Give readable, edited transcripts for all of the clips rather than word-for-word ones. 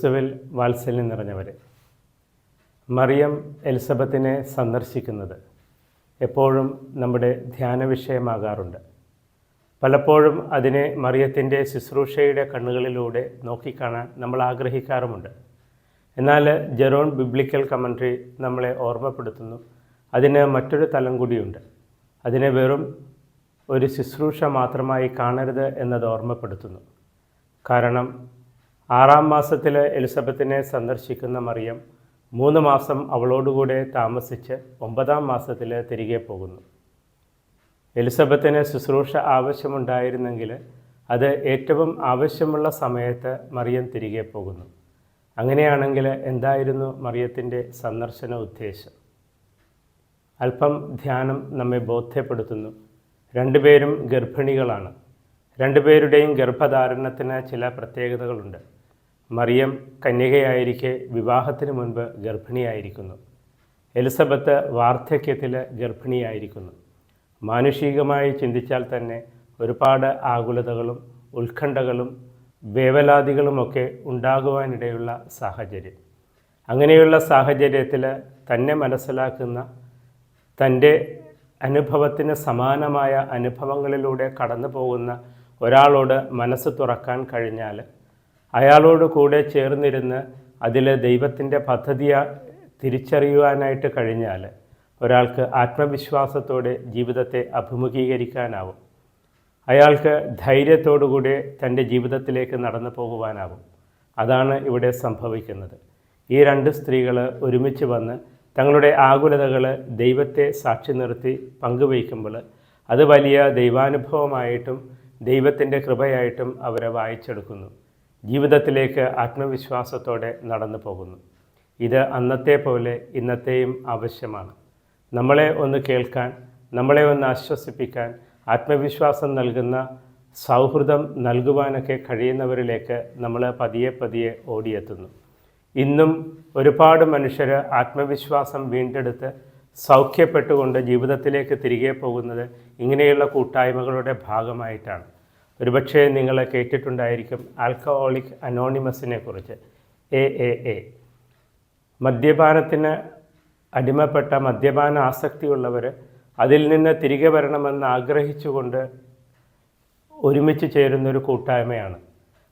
ക്രിസ്തുവിൽ വാത്സല്യം നിറഞ്ഞവരെ, മറിയം എലിസബത്തിനെ സന്ദർശിക്കുന്നത് എപ്പോഴും നമ്മുടെ ധ്യാന വിഷയമാകാറുണ്ട്. പലപ്പോഴും അതിനെ മറിയത്തിൻ്റെ ശുശ്രൂഷയുടെ കണ്ണുകളിലൂടെ നോക്കിക്കാണാൻ നമ്മൾ ആഗ്രഹിക്കാറുമുണ്ട്. എന്നാൽ ജെറോൺ ബിബ്ലിക്കൽ കമൻട്രി നമ്മളെ ഓർമ്മപ്പെടുത്തുന്നു, അതിന് മറ്റൊരു തലം കൂടിയുണ്ട്. അതിനെ വെറും ഒരു ശുശ്രൂഷ മാത്രമായി കാണരുത് എന്നത് ഓർമ്മപ്പെടുത്തുന്നു. കാരണം 6-ാം മാസത്തിൽ എലിസബത്തിനെ സന്ദർശിക്കുന്ന മറിയം 3 മാസം അവളോടുകൂടെ താമസിച്ച് 9-ാം മാസത്തിൽ തിരികെ പോകുന്നു. എലിസബത്തിന് ശുശ്രൂഷ ആവശ്യമുണ്ടായിരുന്നെങ്കിൽ അത് ഏറ്റവും ആവശ്യമുള്ള സമയത്ത് മറിയം തിരികെ പോകുന്നു. അങ്ങനെയാണെങ്കിൽ എന്തായിരുന്നു മറിയത്തിൻ്റെ സന്ദർശന ഉദ്ദേശം? അല്പം ധ്യാനം നമ്മെ ബോധ്യപ്പെടുത്തുന്നു. രണ്ടുപേരും ഗർഭിണികളാണ്. രണ്ടുപേരുടെയും ഗർഭധാരണത്തിന് ചില പ്രത്യേകതകളുണ്ട്. മറിയം കന്യകയായിരിക്കെ വിവാഹത്തിന് മുൻപ് ഗർഭിണിയായിരിക്കുന്നു. എലിസബത്ത് വാർദ്ധക്യത്തിൽ ഗർഭിണിയായിരിക്കുന്നു. മാനുഷികമായി ചിന്തിച്ചാൽ തന്നെ ഒരുപാട് ആകുലതകളും ഉത്കണ്ഠകളും വേവലാതികളുമൊക്കെ ഉണ്ടാകുവാനിടയുള്ള സാഹചര്യം. അങ്ങനെയുള്ള സാഹചര്യത്തിൽ തന്നെ മനസ്സിലാക്കുന്ന, തൻ്റെ അനുഭവത്തിന് സമാനമായ അനുഭവങ്ങളിലൂടെ കടന്നു പോകുന്ന ഒരാളോട് മനസ്സ് തുറക്കാൻ കഴിഞ്ഞാൽ, അയാളോട് കൂടെ ചേർന്നിരുന്ന് അതിൽ ദൈവത്തിൻ്റെ പദ്ധതി തിരിച്ചറിയുവാനായിട്ട് കഴിഞ്ഞാൽ ഒരാൾക്ക് ആത്മവിശ്വാസത്തോടെ ജീവിതത്തെ അഭിമുഖീകരിക്കാനാവും. അയാൾക്ക് ധൈര്യത്തോടുകൂടി തൻ്റെ ജീവിതത്തിലേക്ക് നടന്നു പോകുവാനാവും. അതാണ് ഇവിടെ സംഭവിക്കുന്നത്. ഈ 2 സ്ത്രീകൾ ഒരുമിച്ച് വന്ന് തങ്ങളുടെ ആകുലതകൾ ദൈവത്തെ സാക്ഷി നിർത്തി പങ്കുവയ്ക്കുമ്പോൾ അത് വലിയ ദൈവാനുഭവമായിട്ടും ദൈവത്തിൻ്റെ കൃപയായിട്ടും അവരെ വായിച്ചെടുക്കുന്നു. ജീവിതത്തിലേക്ക് ആത്മവിശ്വാസത്തോടെ നടന്നു പോകുന്നു. ഇത് അന്നത്തെ പോലെ ഇന്നത്തെയും ആവശ്യമാണ്. നമ്മളെ ഒന്ന് കേൾക്കാൻ, നമ്മളെ ഒന്ന് ആശ്വസിപ്പിക്കാൻ, ആത്മവിശ്വാസം നൽകുന്ന സൗഹൃദം നൽകുവാനൊക്കെ കഴിയുന്നവരിലേക്ക് നമ്മൾ പതിയെ പതിയെ ഓടിയെത്തുന്നു. ഇന്നും ഒരുപാട് മനുഷ്യർ ആത്മവിശ്വാസം വീണ്ടെടുത്ത് സൗഖ്യപ്പെട്ടുകൊണ്ട് ജീവിതത്തിലേക്ക് തിരികെ പോകുന്നത് ഇങ്ങനെയുള്ള കൂട്ടായ്മകളുടെ ഭാഗമായിട്ടാണ്. ഒരുപക്ഷെ നിങ്ങൾ കേട്ടിട്ടുണ്ടായിരിക്കും ആൽക്കഹോളിക് അനോണിമസിനെ കുറിച്ച്. AAA. മദ്യപാനത്തിന് അടിമപ്പെട്ട, മദ്യപാന ആസക്തിയുള്ളവർ അതിൽ നിന്ന് തിരികെ വരണമെന്ന് ആഗ്രഹിച്ചുകൊണ്ട് ഒരുമിച്ച് ചേരുന്നൊരു കൂട്ടായ്മയാണ്.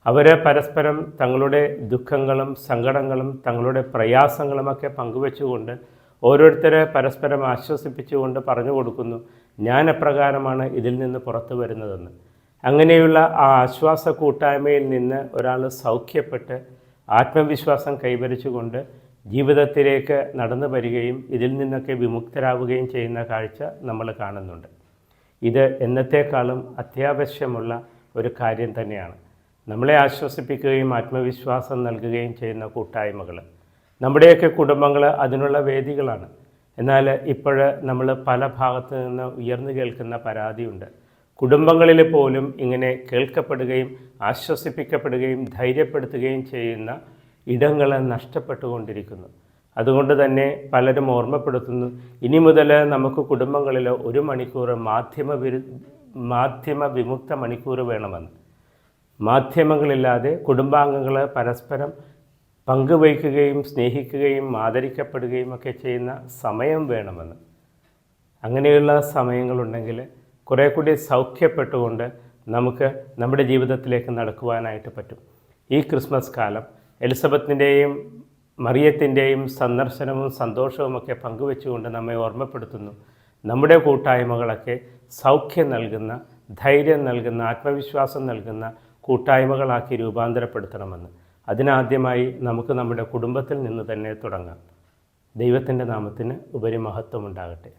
അവർ പരസ്പരം തങ്ങളുടെ ദുഃഖങ്ങളും സങ്കടങ്ങളും തങ്ങളുടെ പ്രയാസങ്ങളുമൊക്കെ പങ്കുവെച്ചുകൊണ്ട് ഓരോരുത്തരെ പരസ്പരം ആശ്വസിപ്പിച്ചുകൊണ്ട് പറഞ്ഞു കൊടുക്കുന്നു, ഞാൻ എപ്രകാരമാണ് ഇതിൽ നിന്ന് പുറത്തു വരുന്നതെന്ന്. അങ്ങനെയുള്ള ആ ആശ്വാസ കൂട്ടായ്മയിൽ നിന്ന് ഒരാൾ സൗഖ്യപ്പെട്ട് ആത്മവിശ്വാസം കൈവരിച്ചുകൊണ്ട് ജീവിതത്തിലേക്ക് നടന്നു വരികയും ഇതിൽ നിന്നൊക്കെ വിമുക്തരാവുകയും ചെയ്യുന്ന കാഴ്ച നമ്മൾ കാണുന്നുണ്ട്. ഇത് എന്നത്തേക്കാളും അത്യാവശ്യമുള്ള ഒരു കാര്യം തന്നെയാണ്. നമ്മളെ ആശ്വസിപ്പിക്കുകയും ആത്മവിശ്വാസം നൽകുകയും ചെയ്യുന്ന കൂട്ടായ്മകൾ, നമ്മുടെയൊക്കെ കുടുംബങ്ങൾ അതിനുള്ള വേദികളാണ്. എന്നാൽ ഇപ്പോൾ നമ്മൾ പല ഭാഗത്തു നിന്ന് ഉയർന്നു കേൾക്കുന്ന പരാതിയുണ്ട്. കുടുംബങ്ങളിൽ പോലും ഇങ്ങനെ കേൾക്കപ്പെടുകയും ആശ്വസിപ്പിക്കപ്പെടുകയും ധൈര്യപ്പെടുത്തുകയും ചെയ്യുന്ന ഇടങ്ങൾ നഷ്ടപ്പെട്ടുകൊണ്ടിരിക്കുന്നു. അതുകൊണ്ട് തന്നെ പലരും ഓർമ്മപ്പെടുത്തുന്നു, ഇനി മുതൽ നമുക്ക് കുടുംബങ്ങളിൽ 1 മണിക്കൂർ മാധ്യമ വിമുക്ത മണിക്കൂർ വേണമെന്ന്. മാധ്യമങ്ങളില്ലാതെ കുടുംബാംഗങ്ങൾ പരസ്പരം പങ്കുവയ്ക്കുകയും സ്നേഹിക്കുകയും ആദരിക്കപ്പെടുകയും ഒക്കെ ചെയ്യുന്ന സമയം വേണമെന്ന്. അങ്ങനെയുള്ള സമയങ്ങളുണ്ടെങ്കിൽ കുറേ കൂടി സൗഖ്യപ്പെട്ടുകൊണ്ട് നമുക്ക് നമ്മുടെ ജീവിതത്തിലേക്ക് നടക്കുവാനായിട്ട് പറ്റും. ഈ ക്രിസ്മസ് കാലം എലിസബത്തിൻ്റെയും മറിയത്തിൻ്റെയും സന്ദർശനവും സന്തോഷവുമൊക്കെ പങ്കുവെച്ചുകൊണ്ട് നമ്മെ ഓർമ്മപ്പെടുത്തുന്നു, നമ്മുടെ കൂട്ടായ്മകളൊക്കെ സൗഖ്യം നൽകുന്ന, ധൈര്യം നൽകുന്ന, ആത്മവിശ്വാസം നൽകുന്ന കൂട്ടായ്മകളാക്കി രൂപാന്തരപ്പെടുത്തണമെന്ന്. അതിനാദ്യമായി നമുക്ക് നമ്മുടെ കുടുംബത്തിൽ നിന്ന് തന്നെ തുടങ്ങാം. ദൈവത്തിൻ്റെ നാമത്തിന് ഉപരിമഹത്വമുണ്ടാകട്ടെ.